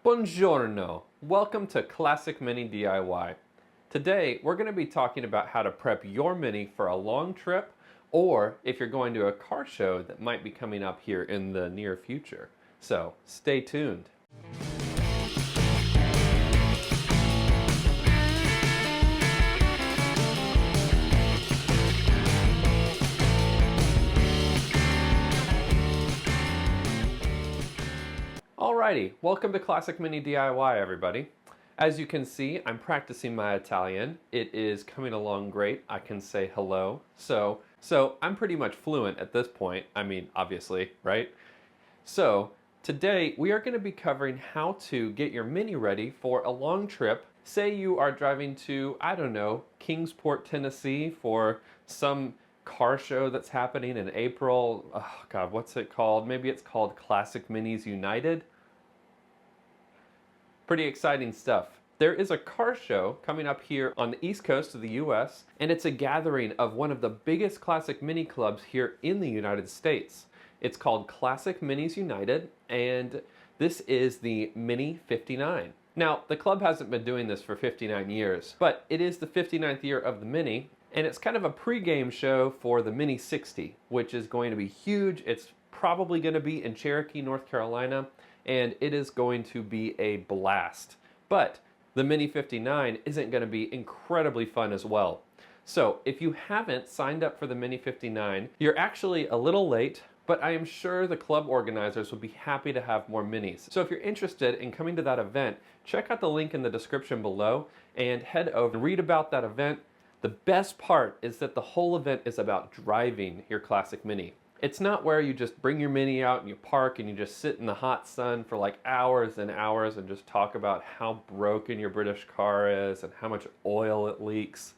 Buongiorno! Welcome to Classic Mini DIY. Today, we're going to be talking about how to prep your Mini for a long trip, or if you're going to a car show that might be coming up here in the near future. So, stay tuned. Alrighty, welcome to Classic Mini DIY, everybody. As you can see, I'm practicing my Italian. It is coming along great. I can say hello. So I'm pretty much fluent at this point. I mean, obviously, right? So today we are going to be covering how to get your Mini ready for a long trip. Say you are driving to, I don't know, Kingsport, Tennessee for some car show that's happening in April. Oh God, what's it called? Maybe it's called Classic Minis United. Pretty exciting stuff. There is a car show coming up here on the East Coast of the US, and it's a gathering of one of the biggest Classic Mini clubs here in the United States. It's called Classic Minis United, and this is the Mini 59. Now, the club hasn't been doing this for 59 years, but it is the 59th year of the Mini, and it's kind of a pre-game show for the Mini 60, which is going to be huge. It's probably going to be in Cherokee, North Carolina, and it is going to be a blast. But the Mini 59 isn't going to be incredibly fun as well. So if you haven't signed up for the Mini 59, you're actually a little late, but I am sure the club organizers will be happy to have more Minis. So if you're interested in coming to that event, check out the link in the description below and head over and read about that event. The best part is that the whole event is about driving your Classic Mini. It's not where you just bring your Mini out and you park and you just sit in the hot sun for like hours and hours and just talk about how broken your British car is and how much oil it leaks.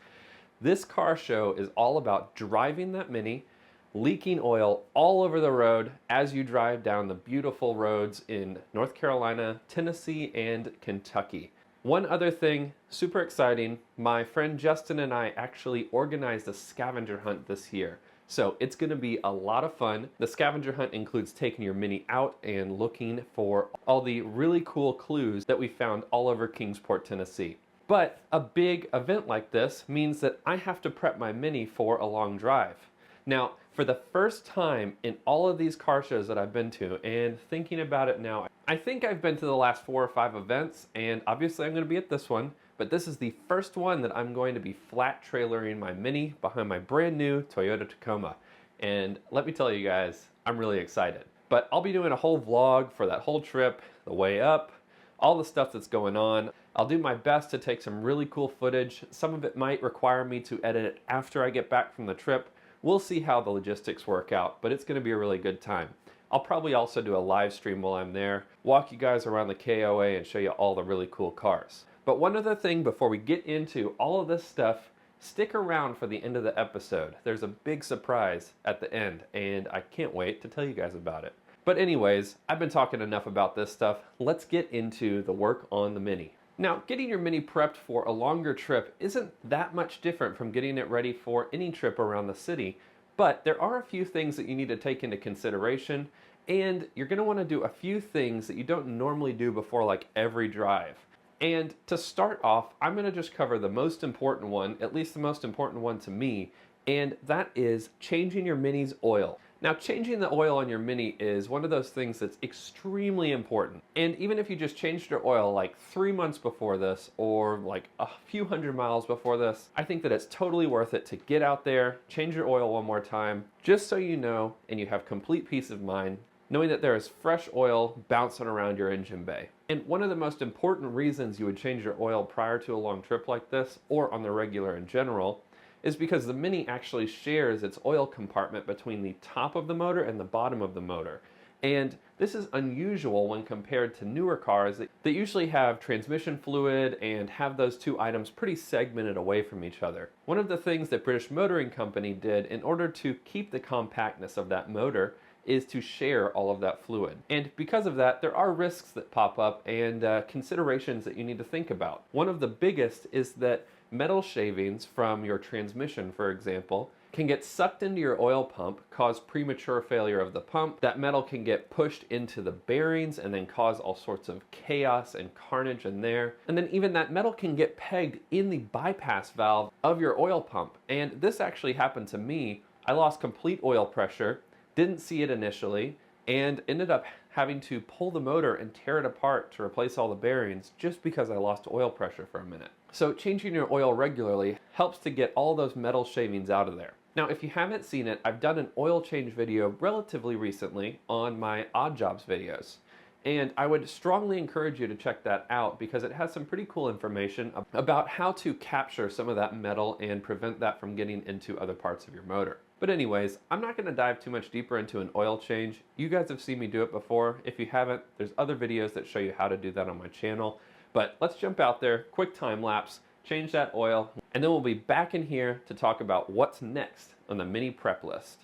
This car show is all about driving that Mini, leaking oil all over the road as you drive down the beautiful roads in North Carolina, Tennessee, and Kentucky. One other thing, super exciting, my friend Justin and I actually organized a scavenger hunt this year. So it's going to be a lot of fun. The scavenger hunt includes taking your Mini out and looking for all the really cool clues that we found all over Kingsport, Tennessee. But a big event like this means that I have to prep my Mini for a long drive. Now, for the first time in all of these car shows that I've been to, and thinking about it now, I think I've been to the last 4 or 5 events, and obviously I'm going to be at this one, but this is the first one that I'm going to be flat trailering my Mini behind my brand new Toyota Tacoma. And let me tell you guys, I'm really excited. But I'll be doing a whole vlog for that whole trip, the way up, all the stuff that's going on. I'll do my best to take some really cool footage. Some of it might require me to edit it after I get back from the trip. We'll see how the logistics work out, but it's going to be a really good time. I'll probably also do a live stream while I'm there, walk you guys around the KOA and show you all the really cool cars. But one other thing before we get into all of this stuff, stick around for the end of the episode. There's a big surprise at the end, and I can't wait to tell you guys about it. But anyways, I've been talking enough about this stuff. Let's get into the work on the Mini. Now, getting your Mini prepped for a longer trip isn't that much different from getting it ready for any trip around the city, but there are a few things that you need to take into consideration, and you're going to want to do a few things that you don't normally do before like every drive. And to start off, I'm going to just cover the most important one, at least the most important one to me, and that is changing your Mini's oil. Now, changing the oil on your Mini is one of those things that's extremely important. And even if you just changed your oil like 3 months before this, or like a few hundred miles before this, I think that it's totally worth it to get out there, change your oil one more time, just so you know and you have complete peace of mind, knowing that there is fresh oil bouncing around your engine bay. And one of the most important reasons you would change your oil prior to a long trip like this, or on the regular in general, is because the Mini actually shares its oil compartment between the top of the motor and the bottom of the motor. And this is unusual when compared to newer cars that usually have transmission fluid and have those two items pretty segmented away from each other. One of the things that British Motoring Company did in order to keep the compactness of that motor is to share all of that fluid. And because of that, there are risks that pop up and considerations that you need to think about. One of the biggest is that metal shavings from your transmission, for example, can get sucked into your oil pump, cause premature failure of the pump. That metal can get pushed into the bearings and then cause all sorts of chaos and carnage in there. And then even that metal can get pegged in the bypass valve of your oil pump. And this actually happened to me. I lost complete oil pressure, didn't see it initially, and ended up having to pull the motor and tear it apart to replace all the bearings just because I lost oil pressure for a minute. So changing your oil regularly helps to get all those metal shavings out of there. Now, if you haven't seen it, I've done an oil change video relatively recently on my odd jobs videos. And I would strongly encourage you to check that out because it has some pretty cool information about how to capture some of that metal and prevent that from getting into other parts of your motor. But anyways, I'm not going to dive too much deeper into an oil change. You guys have seen me do it before. If you haven't, there's other videos that show you how to do that on my channel. But let's jump out there, quick time lapse, change that oil, and then we'll be back in here to talk about what's next on the mini prep list.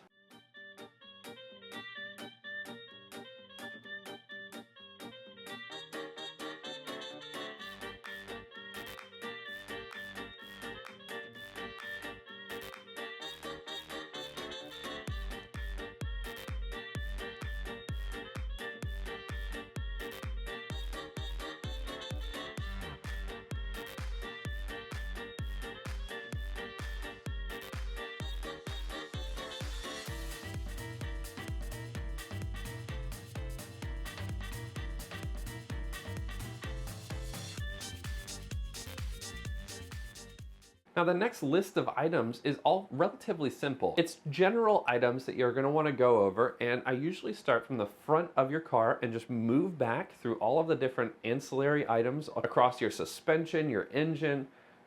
Now the next list of items is all relatively simple. It's general items that you're going to want to go over, and I usually start from the front of your car and just move back through all of the different ancillary items across your suspension, your engine,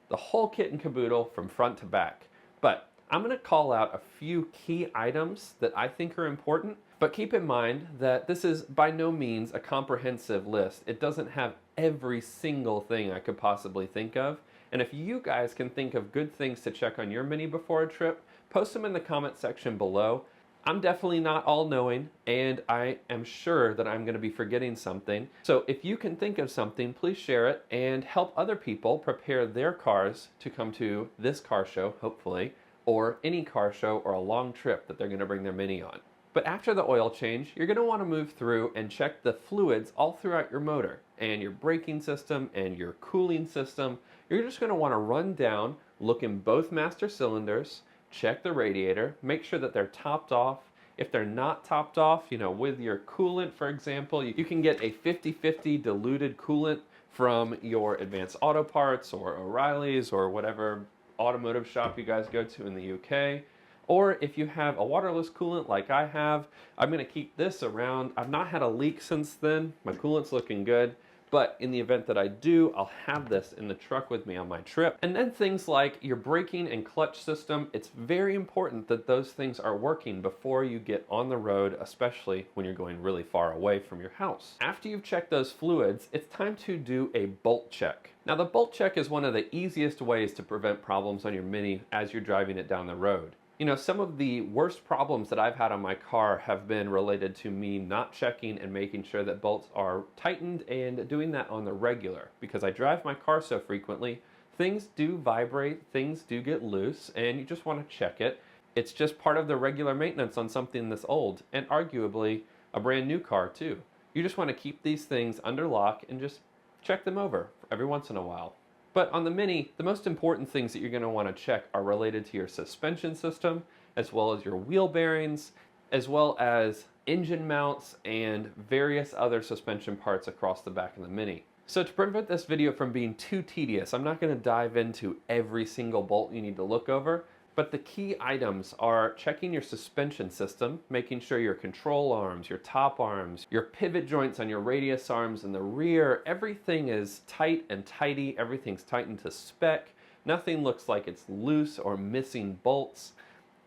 the whole kit and caboodle from front to back. But I'm going to call out a few key items that I think are important, but keep in mind that this is by no means a comprehensive list. It doesn't have every single thing I could possibly think of. And if you guys can think of good things to check on your Mini before a trip, post them in the comment section below. I'm definitely not all-knowing, and I am sure that I'm going to be forgetting something. So if you can think of something, please share it and help other people prepare their cars to come to this car show, hopefully, or any car show or a long trip that they're going to bring their Mini on. But after the oil change, you're going to want to move through and check the fluids all throughout your motor and your braking system and your cooling system. You're just going to want to run down, look in both master cylinders, check the radiator, make sure that they're topped off. If they're not topped off, with your coolant, for example, you can get a 50-50 diluted coolant from your Advanced Auto Parts or O'Reilly's or whatever automotive shop you guys go to in the UK. Or if you have a waterless coolant like I have, I'm going to keep this around. I've not had a leak since then. My coolant's looking good. But in the event that I do, I'll have this in the truck with me on my trip. And then things like your braking and clutch system, it's very important that those things are working before you get on the road, especially when you're going really far away from your house. After you've checked those fluids, it's time to do a bolt check. Now the bolt check is one of the easiest ways to prevent problems on your Mini as you're driving it down the road. Some of the worst problems that I've had on my car have been related to me not checking and making sure that bolts are tightened and doing that on the regular. Because I drive my car so frequently, things do vibrate, things do get loose, and you just want to check it. It's just part of the regular maintenance on something this old, and arguably a brand new car too. You just want to keep these things under lock and just check them over every once in a while. But on the Mini, the most important things that you're going to want to check are related to your suspension system, as well as your wheel bearings, as well as engine mounts and various other suspension parts across the back of the Mini. So to prevent this video from being too tedious, I'm not going to dive into every single bolt you need to look over, but the key items are checking your suspension system, making sure your control arms, your top arms, your pivot joints on your radius arms in the rear, everything is tight and tidy, everything's tightened to spec, nothing looks like it's loose or missing bolts.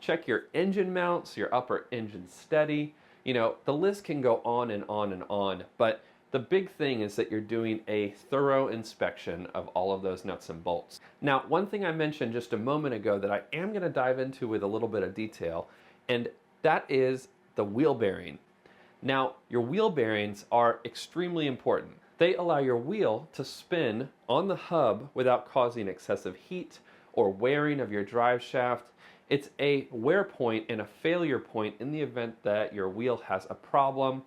Check your engine mounts, your upper engine steady. The list can go on and on and on, but the big thing is that you're doing a thorough inspection of all of those nuts and bolts. Now, one thing I mentioned just a moment ago that I am going to dive into with a little bit of detail, and that is the wheel bearing. Now, your wheel bearings are extremely important. They allow your wheel to spin on the hub without causing excessive heat or wearing of your drive shaft. It's a wear point and a failure point in the event that your wheel has a problem.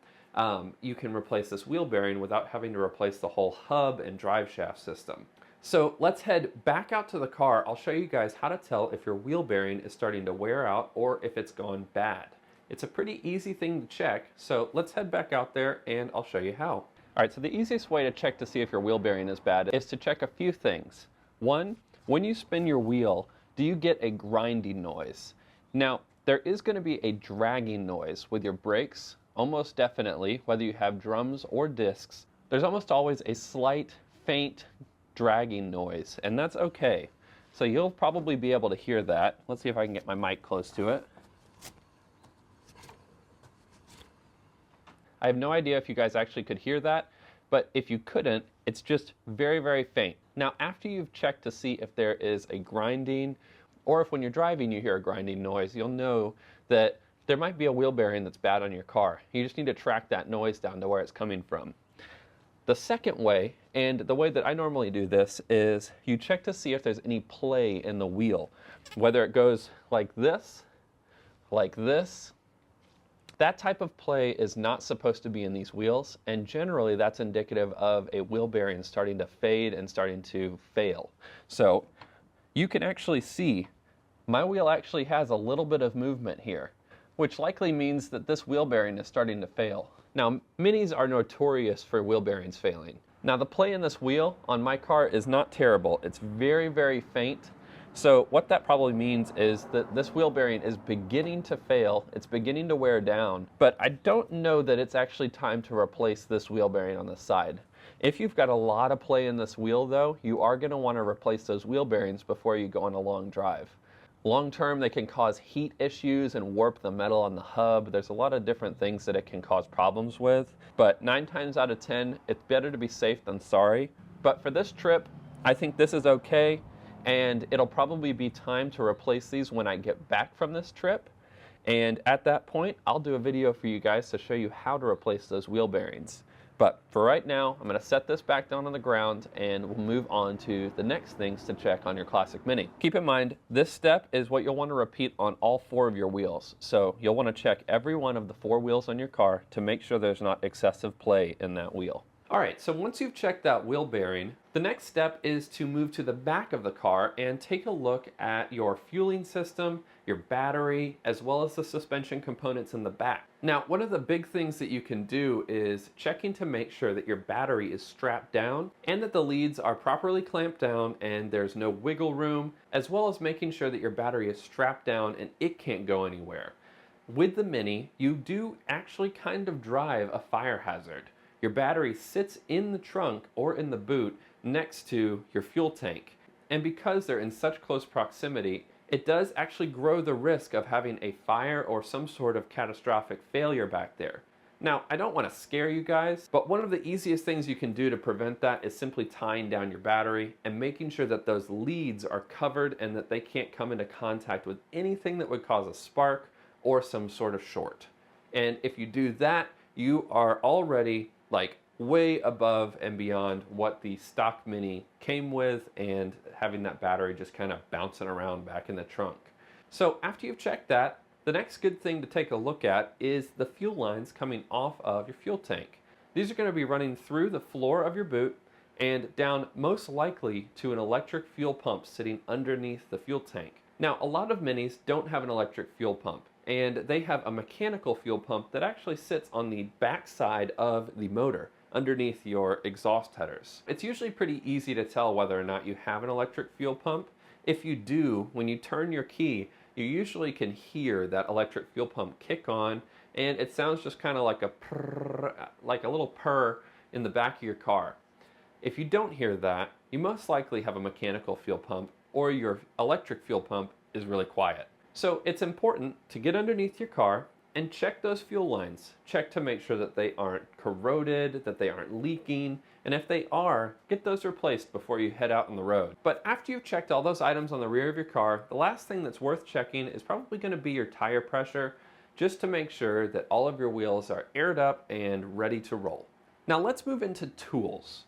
You can replace this wheel bearing without having to replace the whole hub and drive shaft system. So let's head back out to the car. I'll show you guys how to tell if your wheel bearing is starting to wear out or if it's gone bad. It's a pretty easy thing to check, so let's head back out there and I'll show you how. All right, so the easiest way to check to see if your wheel bearing is bad is to check a few things. One, when you spin your wheel, do you get a grinding noise? Now, there is going to be a dragging noise with your brakes, almost definitely, whether you have drums or discs. There's almost always a slight, faint dragging noise, and that's okay. So you'll probably be able to hear that. Let's see if I can get my mic close to it. I have no idea if you guys actually could hear that, but if you couldn't, it's just very, very faint. Now, after you've checked to see if there is a grinding, or if when you're driving you hear a grinding noise, you'll know that there might be a wheel bearing that's bad on your car. You just need to track that noise down to where it's coming from. The second way, and the way that I normally do this, is you check to see if there's any play in the wheel. Whether it goes like this, that type of play is not supposed to be in these wheels, and generally that's indicative of a wheel bearing starting to fade and starting to fail. So you can actually see my wheel actually has a little bit of movement here, which likely means that this wheel bearing is starting to fail. Now, minis are notorious for wheel bearings failing. Now, the play in this wheel on my car is not terrible. It's very, very faint. So what that probably means is that this wheel bearing is beginning to fail, it's beginning to wear down, but I don't know that it's actually time to replace this wheel bearing on the side. If you've got a lot of play in this wheel though, you are going to want to replace those wheel bearings before you go on a long drive. Long term, they can cause heat issues and warp the metal on the hub. There's a lot of different things that it can cause problems with, but 9 times out of 10, it's better to be safe than sorry. But for this trip, I think this is okay. And it'll probably be time to replace these when I get back from this trip. And at that point, I'll do a video for you guys to show you how to replace those wheel bearings. But for right now, I'm going to set this back down on the ground and we'll move on to the next things to check on your Classic Mini. Keep in mind, this step is what you'll want to repeat on all 4 of your wheels. So you'll want to check every one of the 4 wheels on your car to make sure there's not excessive play in that wheel. Alright, so once you've checked that wheel bearing, the next step is to move to the back of the car and take a look at your fueling system, your battery, as well as the suspension components in the back. Now, one of the big things that you can do is checking to make sure that your battery is strapped down and that the leads are properly clamped down and there's no wiggle room, as well as making sure that your battery is strapped down and it can't go anywhere. With the Mini, you do actually kind of drive a fire hazard. Your battery sits in the trunk or in the boot next to your fuel tank. And because they're in such close proximity, it does actually grow the risk of having a fire or some sort of catastrophic failure back there. Now, I don't want to scare you guys, but one of the easiest things you can do to prevent that is simply tying down your battery and making sure that those leads are covered and that they can't come into contact with anything that would cause a spark or some sort of short. And if you do that, you are already like way above and beyond what the stock Mini came with and having that battery just kind of bouncing around back in the trunk. So after you've checked that, the next good thing to take a look at is the fuel lines coming off of your fuel tank. These are going to be running through the floor of your boot and down most likely to an electric fuel pump sitting underneath the fuel tank. Now, a lot of Minis don't have an electric fuel pump, and they have a mechanical fuel pump that actually sits on the back side of the motor underneath your exhaust headers. It's usually pretty easy to tell whether or not you have an electric fuel pump. If you do, when you turn your key, you usually can hear that electric fuel pump kick on, and it sounds just kind of like a purr, like a little purr in the back of your car. If you don't hear that, you most likely have a mechanical fuel pump, or your electric fuel pump is really quiet. So it's important to get underneath your car and check those fuel lines. Check to make sure that they aren't corroded, that they aren't leaking, and if they are, get those replaced before you head out on the road. But after you've checked all those items on the rear of your car, the last thing that's worth checking is probably going to be your tire pressure, just to make sure that all of your wheels are aired up and ready to roll. Now let's move into tools.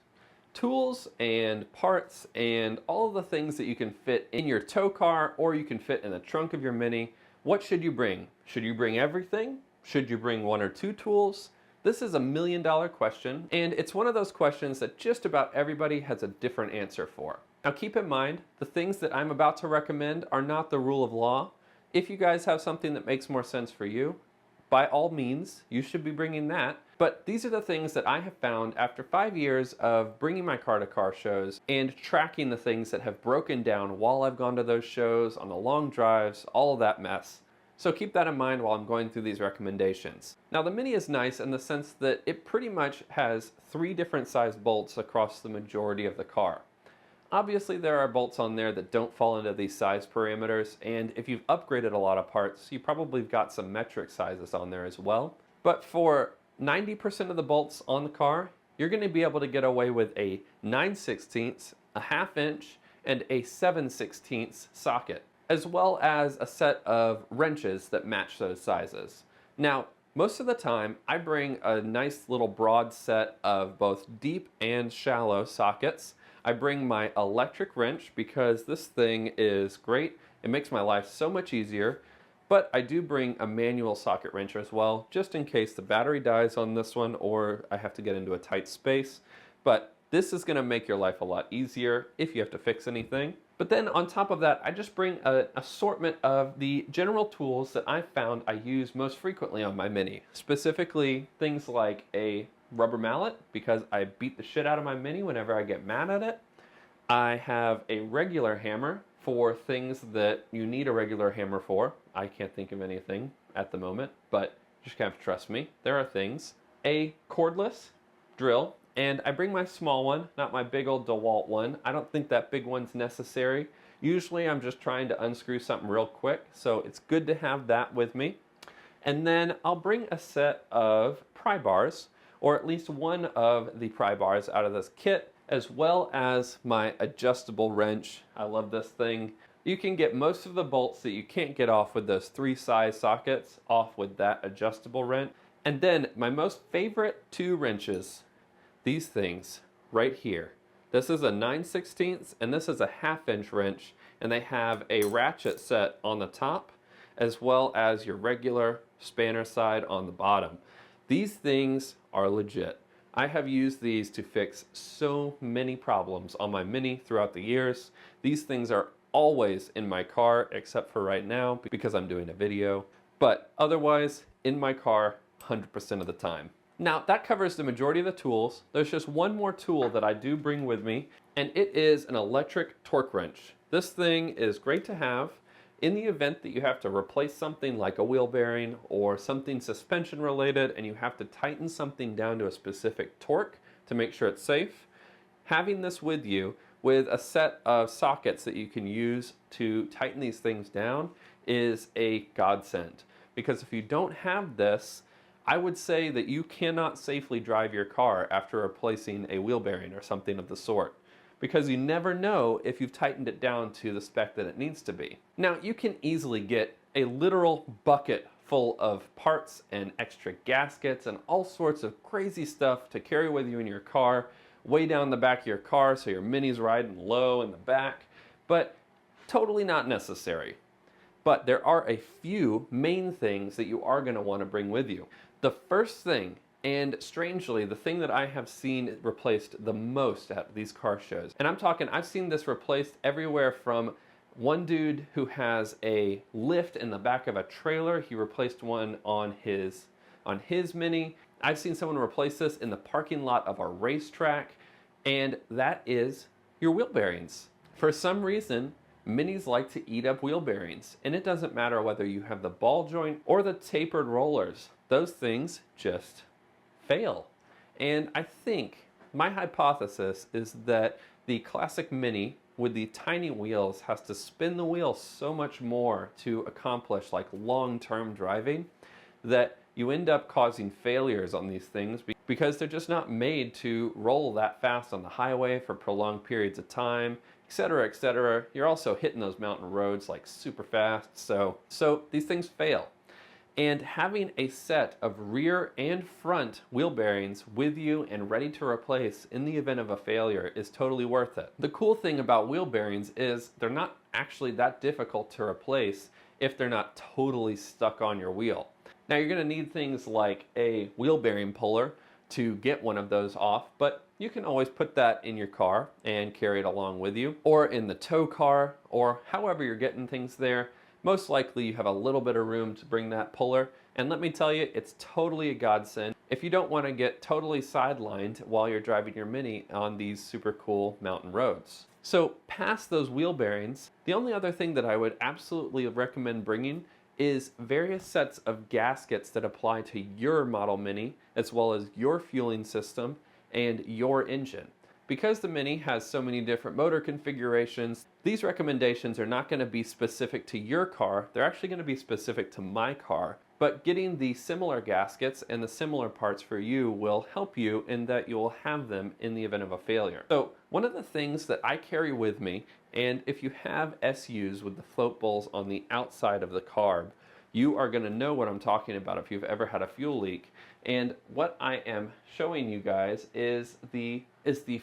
tools and parts and all of the things that you can fit in your tow car or you can fit in the trunk of your Mini. What should you bring? Should you bring everything? Should you bring one or two tools? This is $1,000,000 question, and it's one of those questions that just about everybody has a different answer for. Now keep in mind, the things that I'm about to recommend are not the rule of law. If you guys have something that makes more sense for you, by all means, you should be bringing that. But these are the things that I have found after 5 years of bringing my car to car shows and tracking the things that have broken down while I've gone to those shows, on the long drives, all of that mess. So keep that in mind while I'm going through these recommendations. Now the Mini is nice in the sense that it pretty much has 3 different size bolts across the majority of the car. Obviously there are bolts on there that don't fall into these size parameters, and if you've upgraded a lot of parts, you probably got some metric sizes on there as well. But for 90% of the bolts on the car, you're going to be able to get away with a 9/16, a 1/2 inch, and a 7/16 socket, as well as a set of wrenches that match those sizes. Now, most of the time, I bring a nice little broad set of both deep and shallow sockets. I bring my electric wrench because this thing is great. It makes my life so much easier. But I do bring a manual socket wrench as well, just in case the battery dies on this one or I have to get into a tight space. But this is going to make your life a lot easier if you have to fix anything. But then on top of that, I just bring an assortment of the general tools that I found I use most frequently on my Mini. Specifically, things like a rubber mallet, because I beat the shit out of my Mini whenever I get mad at it. I have a regular hammer for things that you need a regular hammer for. I can't think of anything at the moment, but you just have to trust me. There are things. A cordless drill, and I bring my small one, not my big old DeWalt one. I don't think that big one's necessary. Usually I'm just trying to unscrew something real quick, so it's good to have that with me. And then I'll bring a set of pry bars, or at least one of the pry bars out of this kit, as well as my adjustable wrench. I love this thing. You can get most of the bolts that you can't get off with those 3 size sockets off with that adjustable wrench. And then my most favorite 2 wrenches, these things right here. This is a 9/16 and this is a 1/2 inch wrench, and they have a ratchet set on the top as well as your regular spanner side on the bottom. These things are legit. I have used these to fix so many problems on my Mini throughout the years. These things are always in my car, except for right now because I'm doing a video. But otherwise, in my car 100% of the time. Now, that covers the majority of the tools. There's just one more tool that I do bring with me, and it is an electric torque wrench. This thing is great to have in the event that you have to replace something like a wheel bearing or something suspension related and you have to tighten something down to a specific torque to make sure it's safe. Having this with you with a set of sockets that you can use to tighten these things down is a godsend. Because if you don't have this, I would say that you cannot safely drive your car after replacing a wheel bearing or something of the sort, because you never know if you've tightened it down to the spec that it needs to be. Now, you can easily get a literal bucket full of parts and extra gaskets and all sorts of crazy stuff to carry with you in your car, way down the back of your car so your Mini's riding low in the back, but totally not necessary. But there are a few main things that you are going to want to bring with you. The first thing, and strangely, the thing that I have seen replaced the most at these car shows, and I'm talking, I've seen this replaced everywhere from one dude who has a lift in the back of a trailer. He replaced one on his Mini. I've seen someone replace this in the parking lot of a racetrack, and that is your wheel bearings. For some reason, Minis like to eat up wheel bearings, and it doesn't matter whether you have the ball joint or the tapered rollers. Those things just fail. And I think my hypothesis is that the classic Mini with the tiny wheels has to spin the wheel so much more to accomplish like long-term driving that you end up causing failures on these things because they're just not made to roll that fast on the highway for prolonged periods of time, etc., etc. You're also hitting those mountain roads like super fast, so these things fail. And having a set of rear and front wheel bearings with you and ready to replace in the event of a failure is totally worth it. The cool thing about wheel bearings is they're not actually that difficult to replace if they're not totally stuck on your wheel. Now you're going to need things like a wheel bearing puller to get one of those off, but you can always put that in your car and carry it along with you, or in the tow car, or however you're getting things there. Most likely you have a little bit of room to bring that puller, and let me tell you, it's totally a godsend if you don't want to get totally sidelined while you're driving your Mini on these super cool mountain roads. So past those wheel bearings, the only other thing that I would absolutely recommend bringing is various sets of gaskets that apply to your model Mini, as well as your fueling system and your engine. Because the Mini has so many different motor configurations, these recommendations are not going to be specific to your car, they're actually going to be specific to my car. But getting the similar gaskets and the similar parts for you will help you in that you will have them in the event of a failure. So one of the things that I carry with me, and if you have SUs with the float bowls on the outside of the carb, you are going to know what I'm talking about if you've ever had a fuel leak. And what I am showing you guys is the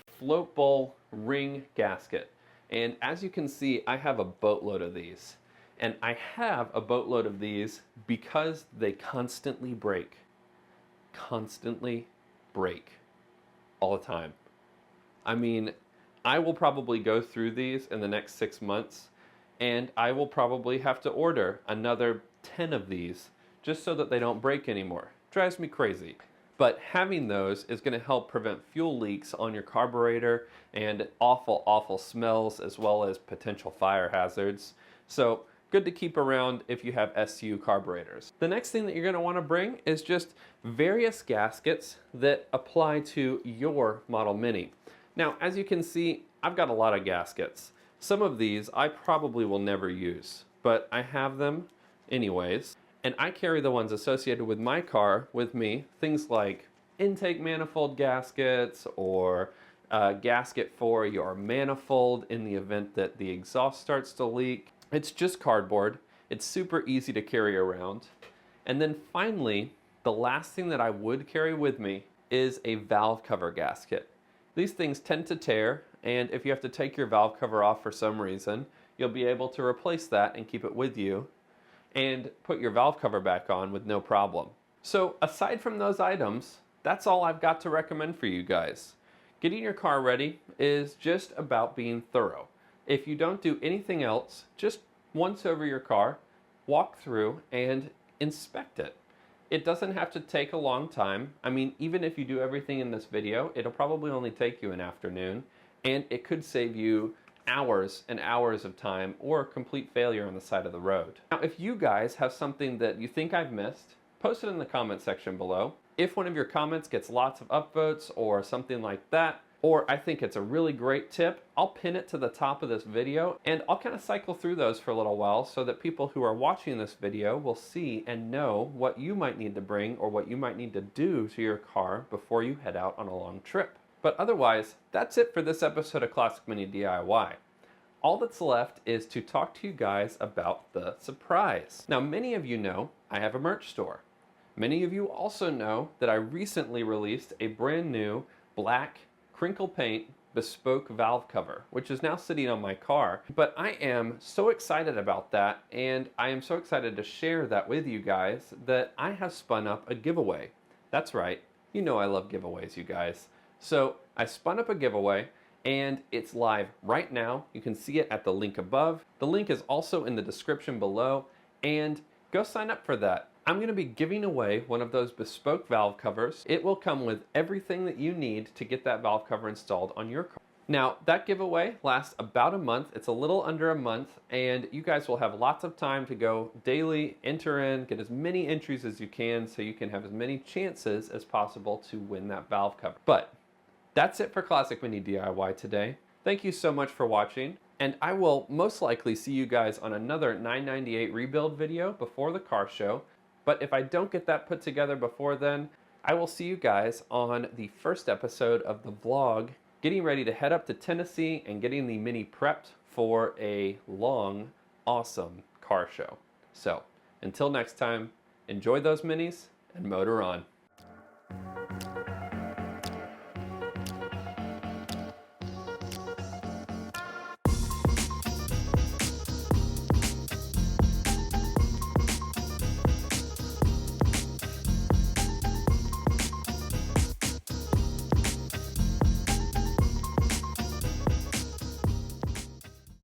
float bowl ring gasket. And as you can see, I have a boatload of these. And I have a boatload of these because they constantly break. Constantly break. All the time. I mean, I will probably go through these in the next 6 months, and I will probably have to order another 10 of these just so that they don't break anymore. Drives me crazy. But having those is going to help prevent fuel leaks on your carburetor and awful, awful smells, as well as potential fire hazards. So good to keep around if you have SU carburetors. The next thing that you're going to want to bring is just various gaskets that apply to your model Mini. Now, as you can see, I've got a lot of gaskets. Some of these I probably will never use, but I have them anyways. And I carry the ones associated with my car with me, things like intake manifold gaskets, or a gasket for your manifold in the event that the exhaust starts to leak. It's just cardboard. It's super easy to carry around. And then finally, the last thing that I would carry with me is a valve cover gasket. These things tend to tear, and if you have to take your valve cover off for some reason, you'll be able to replace that and keep it with you and put your valve cover back on with no problem. So aside from those items, that's all I've got to recommend for you guys. Getting your car ready is just about being thorough. If you don't do anything else, just once over your car, walk through and inspect it. It doesn't have to take a long time. I mean, even if you do everything in this video, it'll probably only take you an afternoon, and it could save you hours and hours of time or complete failure on the side of the road. Now, if you guys have something that you think I've missed, post it in the comment section below. If one of your comments gets lots of upvotes or something like that, or I think it's a really great tip, I'll pin it to the top of this video, and I'll kind of cycle through those for a little while so that people who are watching this video will see and know what you might need to bring or what you might need to do to your car before you head out on a long trip. But otherwise, that's it for this episode of Classic Mini DIY. All that's left is to talk to you guys about the surprise. Now, many of you know I have a merch store. Many of you also know that I recently released a brand new black crinkle paint bespoke valve cover, which is now sitting on my car. But I am so excited about that, and I am so excited to share that with you guys that I have spun up a giveaway. That's right, you know I love giveaways, you guys. So I spun up a giveaway, and it's live right now. You can see it at the link above. The link is also in the description below, and go sign up for that. I'm going to be giving away one of those bespoke valve covers. It will come with everything that you need to get that valve cover installed on your car. Now, that giveaway lasts about a month. It's a little under a month, and you guys will have lots of time to go daily, enter in, get as many entries as you can so you can have as many chances as possible to win that valve cover. But that's it for Classic Mini DIY today. Thank you so much for watching, and I will most likely see you guys on another 998 rebuild video before the car show. But if I don't get that put together before then, I will see you guys on the first episode of the vlog, getting ready to head up to Tennessee and getting the Mini prepped for a long, awesome car show. So, until next time, Enjoy those minis and motor on.